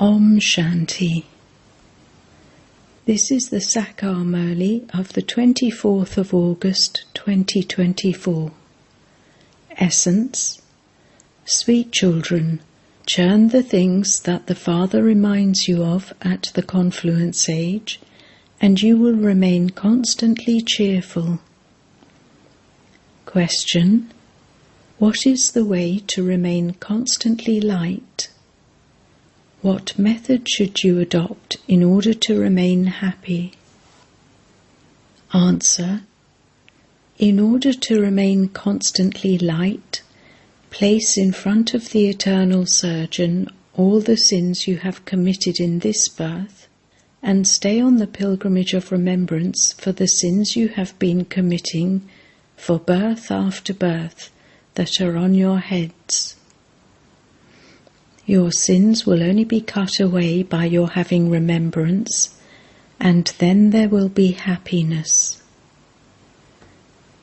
Om Shanti. This is the Sakar Murli of the 24th of August 2024. Essence: Sweet children, churn the things that the Father reminds you of at the confluence age, and you will remain constantly cheerful. Question: what is the way to remain constantly light? What method should you adopt in order to remain happy? Answer: in order to remain constantly light, place in front of the eternal surgeon all the sins you have committed in this birth, and stay on the pilgrimage of remembrance for the sins you have been committing for birth after birth that are on your heads. Your sins will only be cut away by your having remembrance, and then there will be happiness.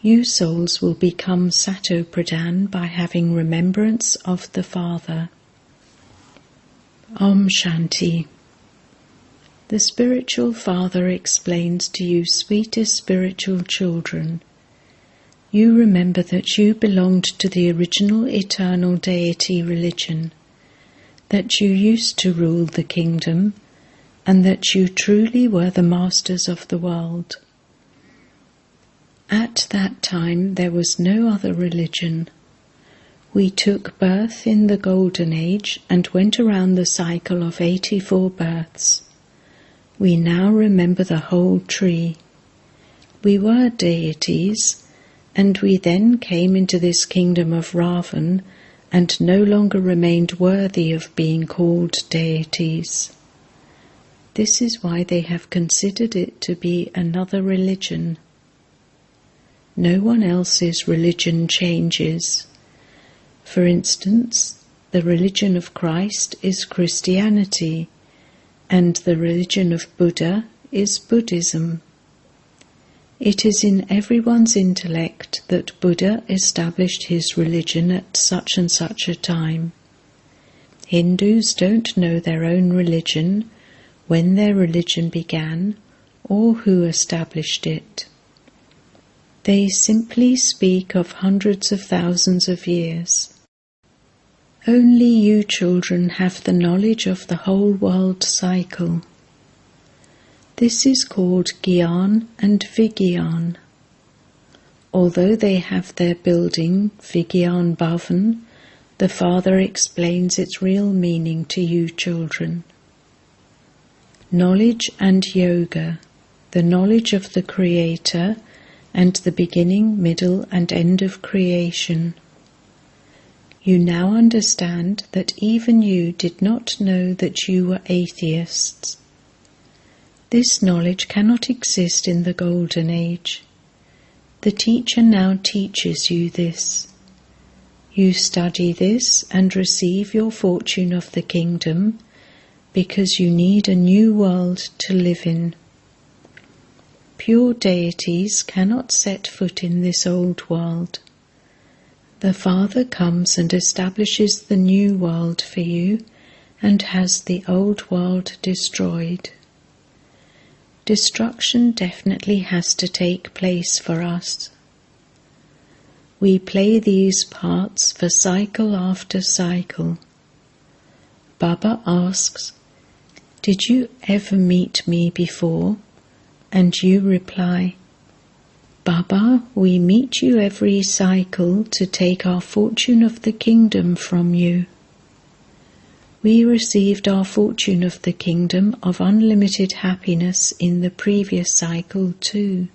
You souls will become Sato Pradhan by having remembrance of the Father. Om Shanti. The spiritual Father explains to you, sweetest spiritual children, you remember that you belonged to the original eternal deity religion, that you used to rule the kingdom, and that you truly were the masters of the world. At that time there was no other religion. We took birth in the Golden Age and went around the cycle of 84 births. We now remember the whole tree. We were deities, and we then came into this kingdom of Ravan and no longer remained worthy of being called deities. This is why they have considered it to be another religion. No one else's religion changes. For instance, the religion of Christ is Christianity, and the religion of Buddha is Buddhism. It is in everyone's intellect that Buddha established his religion at such and such a time. Hindus don't know their own religion, when their religion began, or who established it. They simply speak of hundreds of thousands of years. Only you children have the knowledge of the whole world cycle. This is called Gyan and Vigyan. Although they have their building, Vigyan Bhavan, the Father explains its real meaning to you children. Knowledge and Yoga, the knowledge of the Creator and the beginning, middle and end of creation. You now understand that even you did not know that you were atheists. This knowledge cannot exist in the Golden Age. The teacher now teaches you this. You study this and receive your fortune of the kingdom because you need a new world to live in. Pure deities cannot set foot in this old world. The Father comes and establishes the new world for you and has the old world destroyed. Destruction definitely has to take place for us. We play these parts for cycle after cycle. Baba asks, "Did you ever meet me before?" And you reply, "Baba, we meet you every cycle to take our fortune of the kingdom from you. We received our fortune of the kingdom of unlimited happiness in the previous cycle too.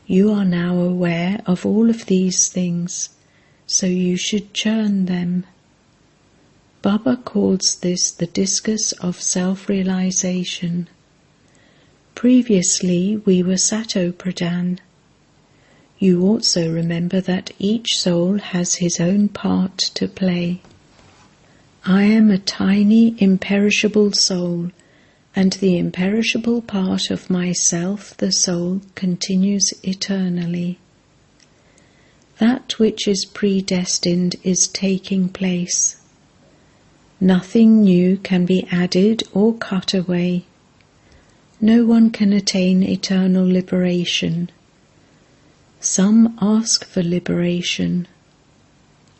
You are now aware of all of these things, so you should churn them." Baba calls this the discus of self-realization. Previously we were Sato Pradhan. You also remember that each soul has his own part to play. I am a tiny, imperishable soul, and the imperishable part of myself, the soul, continues eternally. That which is predestined is taking place. Nothing new can be added or cut away. No one can attain eternal liberation. Some ask for liberation.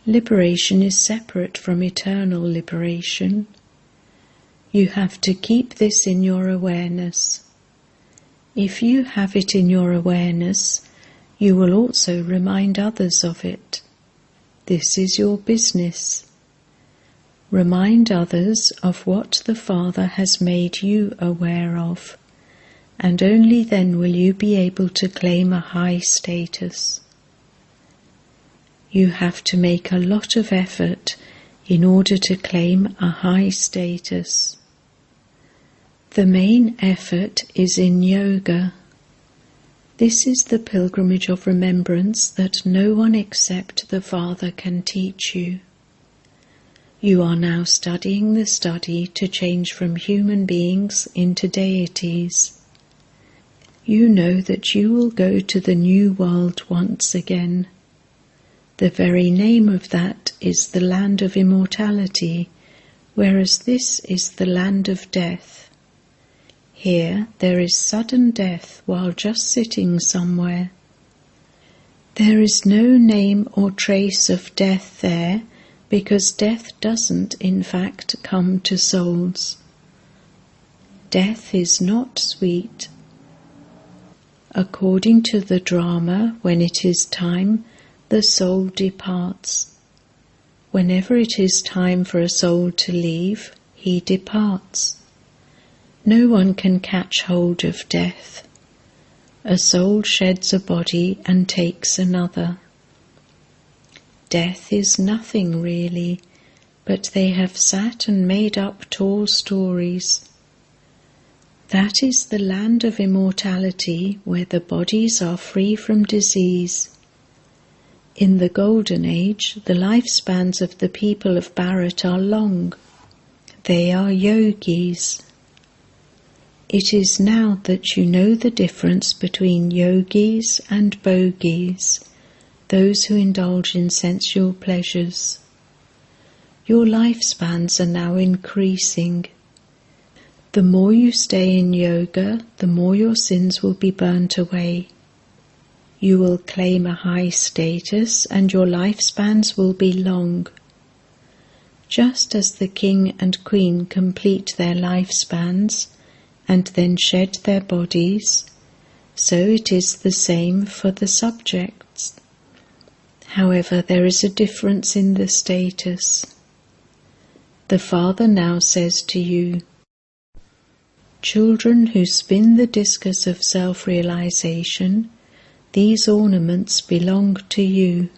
Liberation is separate from eternal liberation. You have to keep this in your awareness. If you have it in your awareness, you will also remind others of it. This is your business. Remind others of what the Father has made you aware of, and only then will you be able to claim a high status. You have to make a lot of effort in order to claim a high status. The main effort is in yoga. This is the pilgrimage of remembrance that no one except the Father can teach you. You are now studying the study to change from human beings into deities. You know that you will go to the new world once again. The very name of that is the land of immortality, whereas this is the land of death. Here there is sudden death while just sitting somewhere. There is no name or trace of death there, because death doesn't in fact come to souls. Death is not sweet. According to the drama, when it is time, the soul departs. Whenever it is time for a soul to leave, he departs. No one can catch hold of death. A soul sheds a body and takes another. Death is nothing really, but they have sat and made up tall stories. That is the land of immortality, where the bodies are free from disease. In the Golden Age, the lifespans of the people of Bharat are long. They are yogis. It is now that you know the difference between yogis and bogis, those who indulge in sensual pleasures. Your lifespans are now increasing. The more you stay in yoga, the more your sins will be burnt away. You will claim a high status and your lifespans will be long. Just as the king and queen complete their lifespans and then shed their bodies, so it is the same for the subjects. However, there is a difference in the status. The Father now says to you, "Children who spin the discus of self-realization, these ornaments belong to you.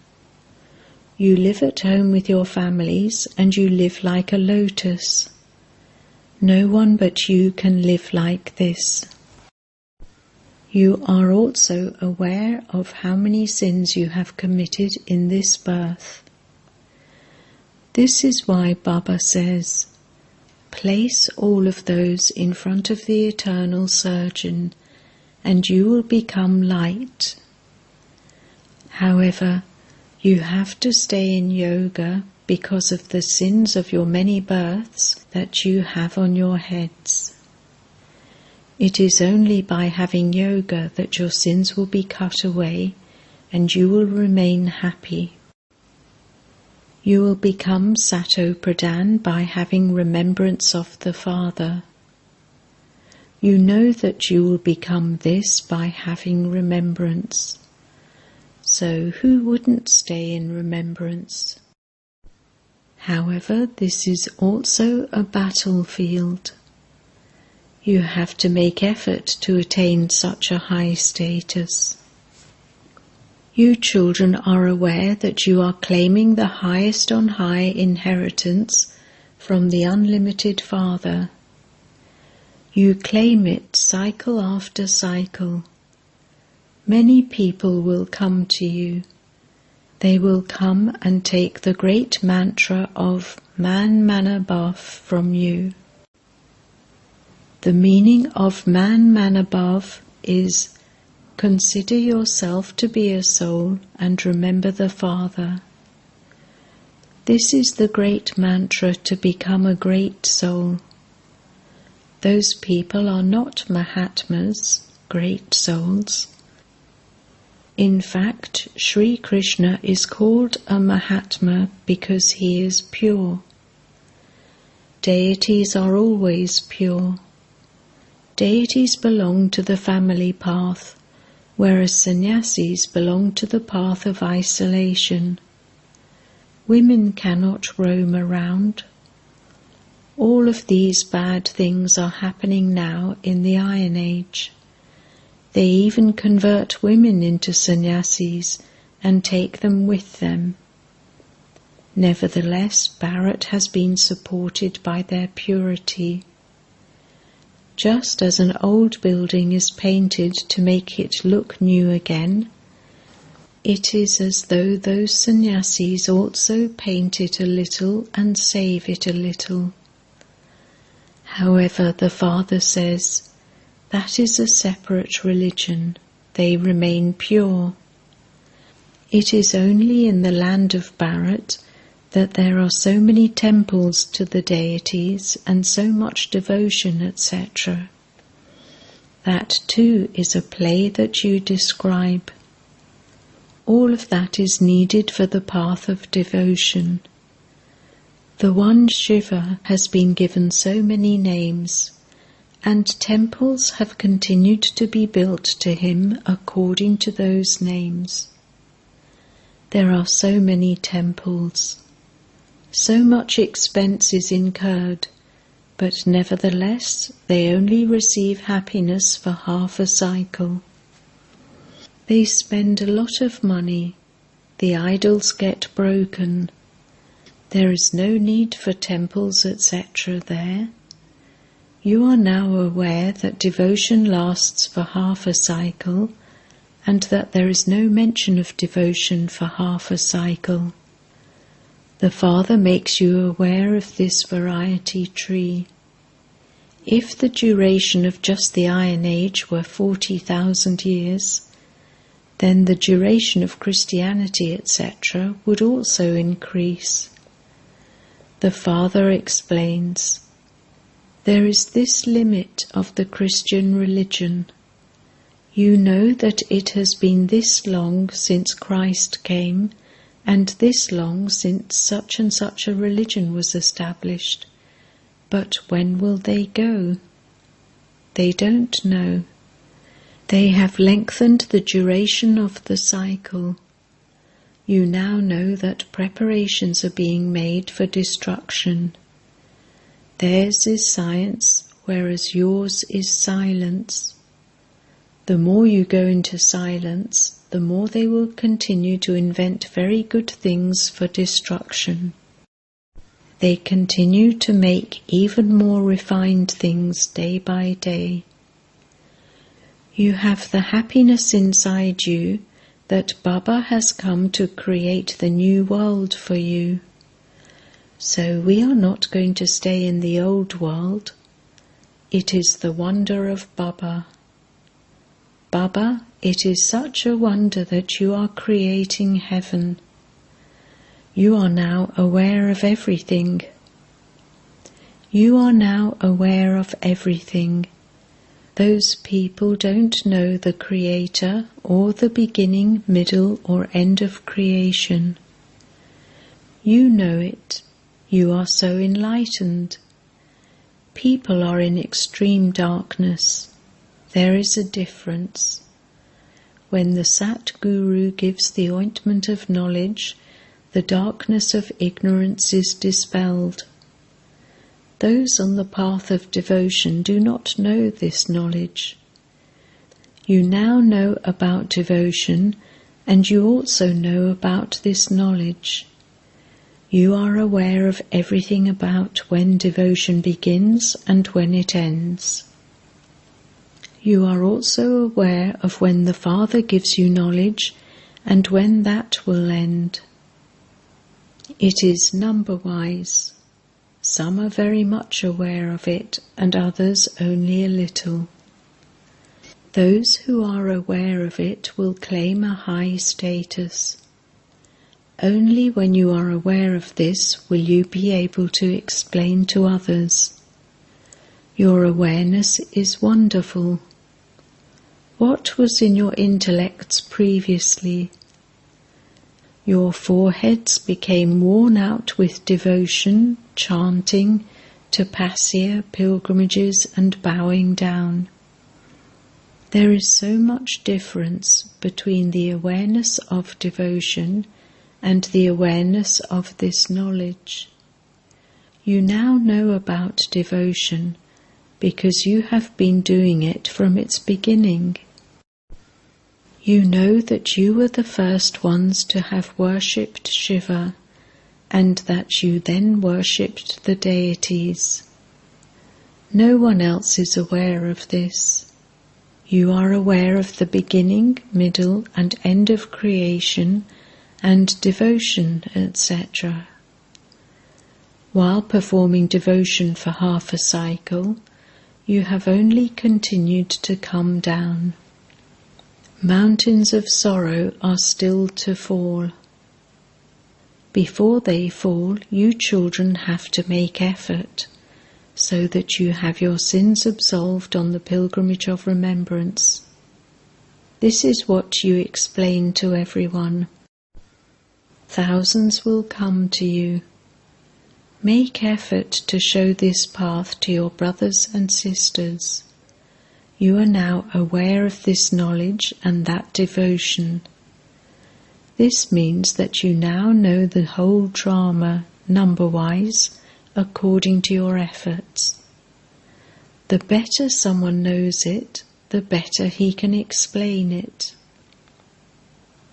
You live at home with your families and you live like a lotus. No one but you can live like this. You are also aware of how many sins you have committed in this birth. This is why Baba says, place all of those in front of the eternal surgeon and you will become light. However, you have to stay in yoga because of the sins of your many births that you have on your heads. It is only by having yoga that your sins will be cut away and you will remain happy. You will become Sato Pradhan by having remembrance of the Father. You know that you will become this by having remembrance. So who wouldn't stay in remembrance? However, this is also a battlefield. You have to make effort to attain such a high status. You children are aware that you are claiming the highest on high inheritance from the unlimited Father. You claim it cycle after cycle. Many people will come to you. They will come and take the great mantra of Man Manabhav from you. The meaning of Man Manabhav is consider yourself to be a soul and remember the Father. This is the great mantra to become a great soul. Those people are not Mahatmas, great souls. In fact, Sri Krishna is called a Mahatma because he is pure. Deities are always pure. Deities belong to the family path, whereas sannyasis belong to the path of isolation. Women cannot roam around. All of these bad things are happening now in the Iron Age. They even convert women into sannyasis and take them with them. Nevertheless, Bharat has been supported by their purity. Just as an old building is painted to make it look new again, it is as though those sannyasis also paint it a little and save it a little. However, the Father says, that is a separate religion. They remain pure. It is only in the land of Bharat that there are so many temples to the deities and so much devotion, etc. That too is a play that you describe. All of that is needed for the path of devotion. The one Shiva has been given so many names, and temples have continued to be built to him according to those names. There are so many temples. So much expense is incurred, but nevertheless they only receive happiness for half a cycle. They spend a lot of money. The idols get broken. There is no need for temples, etc. there. You are now aware that devotion lasts for half a cycle, and that there is no mention of devotion for half a cycle. The Father makes you aware of this variety tree. If the duration of just the Iron Age were 40,000 years, then the duration of Christianity, etc., would also increase. The Father explains, there is this limit of the Christian religion. You know that it has been this long since Christ came, and this long since such and such a religion was established. But when will they go? They don't know. They have lengthened the duration of the cycle. You now know that preparations are being made for destruction. Theirs is science, whereas yours is silence. The more you go into silence, the more they will continue to invent very good things for destruction. They continue to make even more refined things day by day. You have the happiness inside you that Baba has come to create the new world for you. So we are not going to stay in the old world. It is the wonder of Baba. Baba, it is such a wonder that you are creating heaven. You are now aware of everything. You are now aware of everything. Those people don't know the Creator or the beginning, middle, or end of creation. You know it. You are so enlightened. People are in extreme darkness. There is a difference. When the Sat Guru gives the ointment of knowledge, the darkness of ignorance is dispelled. Those on the path of devotion do not know this knowledge. You now know about devotion, and you also know about this knowledge. You are aware of everything about when devotion begins and when it ends. You are also aware of when the Father gives you knowledge and when that will end. It is number-wise. Some are very much aware of it, and others only a little. Those who are aware of it will claim a high status. Only when you are aware of this will you be able to explain to others. Your awareness is wonderful. What was in your intellects previously? Your foreheads became worn out with devotion, chanting, tapasya, pilgrimages and bowing down. There is so much difference between the awareness of devotion and the awareness of this knowledge. You now know about devotion because you have been doing it from its beginning. You know that you were the first ones to have worshipped Shiva, and that you then worshipped the deities. No one else is aware of this. You are aware of the beginning, middle, and end of creation, and devotion, etc. While performing devotion for half a cycle, you have only continued to come down. Mountains of sorrow are still to fall. Before they fall, you children have to make effort, so that you have your sins absolved on the pilgrimage of remembrance. This is what you explain to everyone. Thousands will come to you. Make effort to show this path to your brothers and sisters. You are now aware of this knowledge and that devotion. This means that you now know the whole drama, number-wise, according to your efforts. The better someone knows it, the better he can explain it.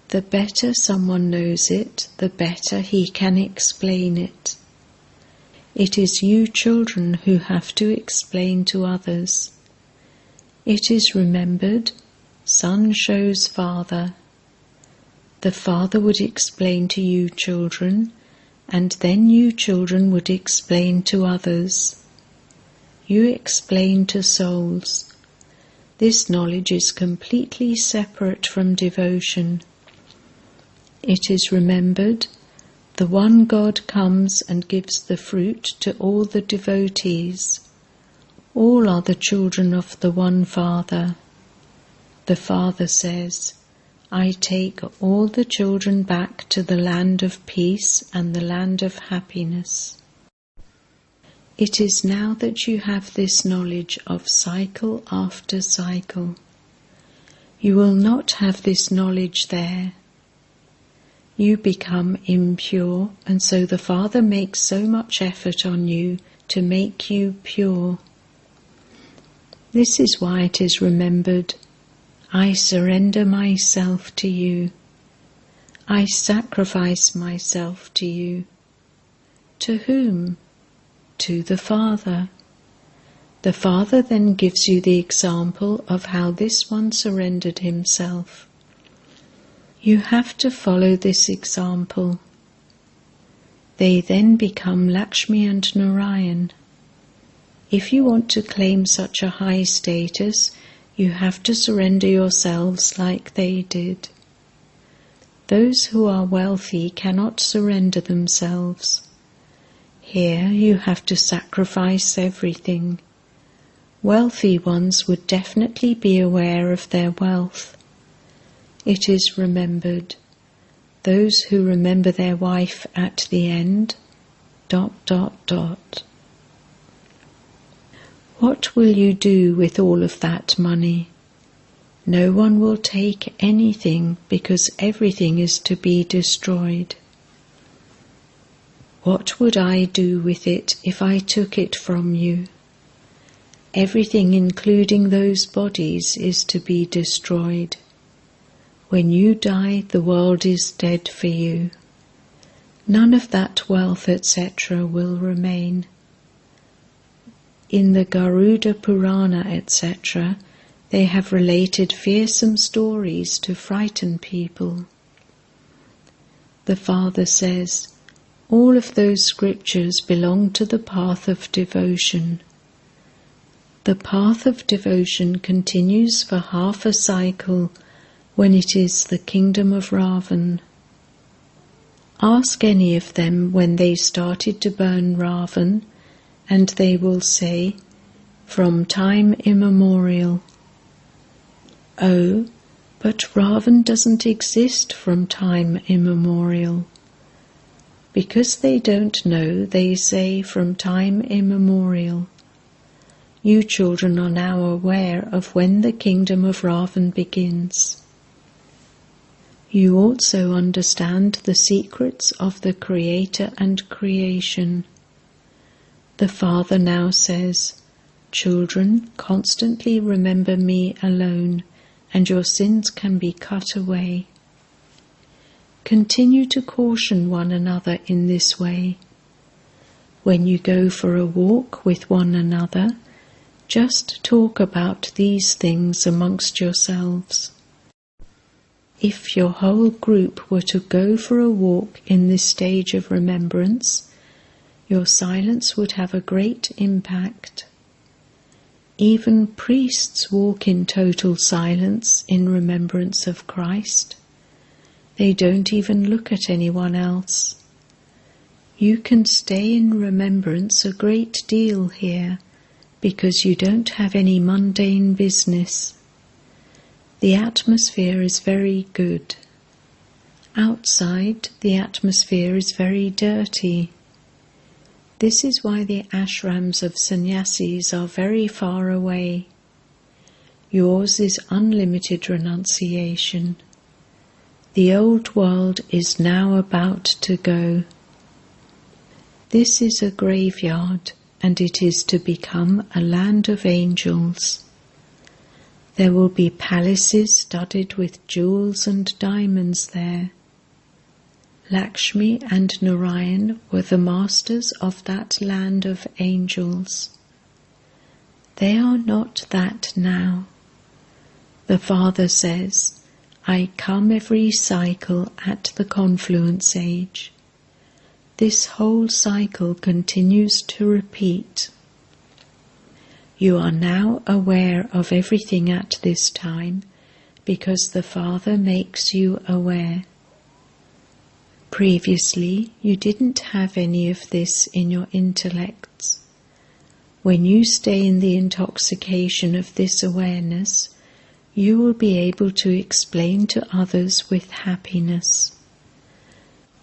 The better someone knows it, the better he can explain it. It is you children who have to explain to others. It is remembered, son shows father. The father would explain to you children, and then you children would explain to others. You explain to souls. This knowledge is completely separate from devotion. It is remembered, the one God comes and gives the fruit to all the devotees. All are the children of the one Father. The Father says, I take all the children back to the land of peace and the land of happiness. It is now that you have this knowledge of cycle after cycle. You will not have this knowledge there. You become impure, and so the Father makes so much effort on you to make you pure. This is why it is remembered, I surrender myself to you. I sacrifice myself to you. To whom? To the Father. The Father then gives you the example of how this one surrendered himself. You have to follow this example. They then become Lakshmi and Narayan. If you want to claim such a high status, you have to surrender yourselves like they did. Those who are wealthy cannot surrender themselves. Here you have to sacrifice everything. Wealthy ones would definitely be aware of their wealth. It is remembered. Those who remember their wife at the end, ... What will you do with all of that money? No one will take anything because everything is to be destroyed. What would I do with it if I took it from you? Everything, including those bodies, is to be destroyed. When you die, the world is dead for you. None of that wealth, etc., will remain. In the Garuda Purana, etc., they have related fearsome stories to frighten people. The Father says, all of those scriptures belong to the path of devotion. The path of devotion continues for half a cycle when it is the kingdom of Ravan. Ask any of them when they started to burn Ravan, and they will say, "From time immemorial." Oh, but Ravan doesn't exist from time immemorial. Because they don't know, they say from time immemorial. You children are now aware of when the kingdom of Ravan begins. You also understand the secrets of the Creator and creation. The Father now says, "Children, constantly remember me alone, and your sins can be cut away." Continue to caution one another in this way. When you go for a walk with one another, just talk about these things amongst yourselves. If your whole group were to go for a walk in this stage of remembrance, your silence would have a great impact. Even priests walk in total silence in remembrance of Christ. They don't even look at anyone else. You can stay in remembrance a great deal here because you don't have any mundane business. The atmosphere is very good. Outside, the atmosphere is very dirty. This is why the ashrams of sannyasis are very far away. Yours is unlimited renunciation. The old world is now about to go. This is a graveyard, and it is to become a land of angels. There will be palaces studded with jewels and diamonds there. Lakshmi and Narayan were the masters of that land of angels. They are not that now. The Father says, "I come every cycle at the confluence age." This whole cycle continues to repeat. You are now aware of everything at this time because the Father makes you aware. Previously, you didn't have any of this in your intellects. When you stay in the intoxication of this awareness, you will be able to explain to others with happiness.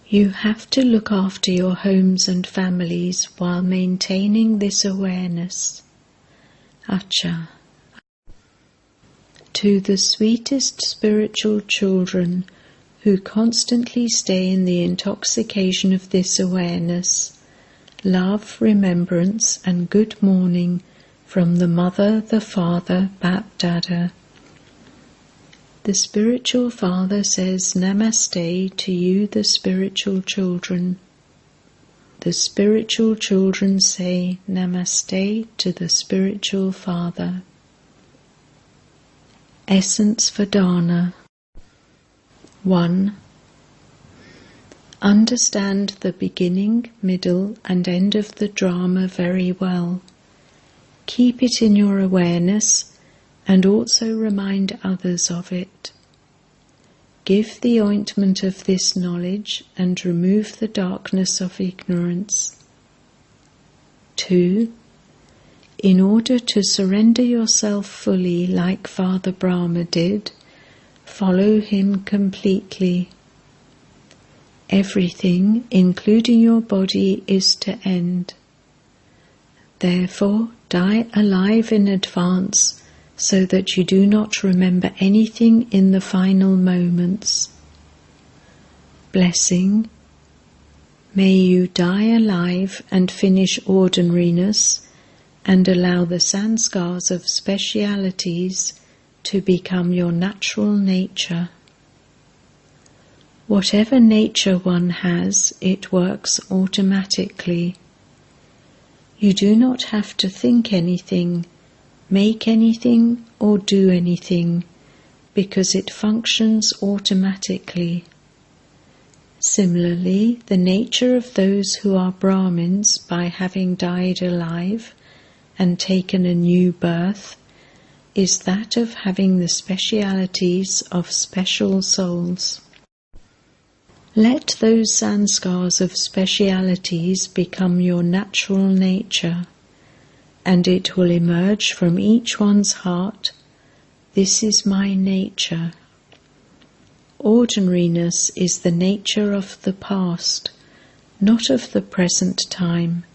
You have to look after your homes and families while maintaining this awareness. Acha. To the sweetest spiritual children who constantly stay in the intoxication of this awareness, love, remembrance, and good morning from the Mother, the Father, Bap Dada. The spiritual Father says Namaste to you, the spiritual children. The spiritual children say Namaste to the spiritual Father. Essence for Dana. 1. Understand the beginning, middle, and end of the drama very well. Keep it in your awareness and also remind others of it. Give the ointment of this knowledge and remove the darkness of ignorance. 2. In order to surrender yourself fully like Father Brahma did, follow him completely. Everything, including your body, is to end. Therefore, die alive in advance so that you do not remember anything in the final moments. Blessing. May you die alive and finish ordinariness and allow the sanskars of specialities to become your natural nature. Whatever nature one has, it works automatically. You do not have to think anything, make anything, or do anything, because it functions automatically. Similarly, the nature of those who are Brahmins, by having died alive and taken a new birth, is that of having the specialities of special souls. Let those sanskars of specialities become your natural nature, and it will emerge from each one's heart, "This is my nature." Ordinariness is the nature of the past, not of the present time,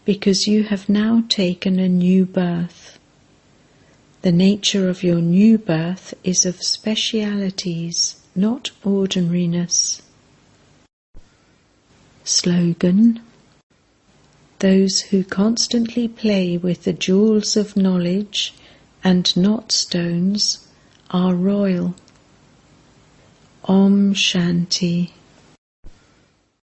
because you have now taken a new birth. The nature of your new birth is of specialities, not ordinariness. Slogan: those who constantly play with the jewels of knowledge and not stones are royal. Om Shanti.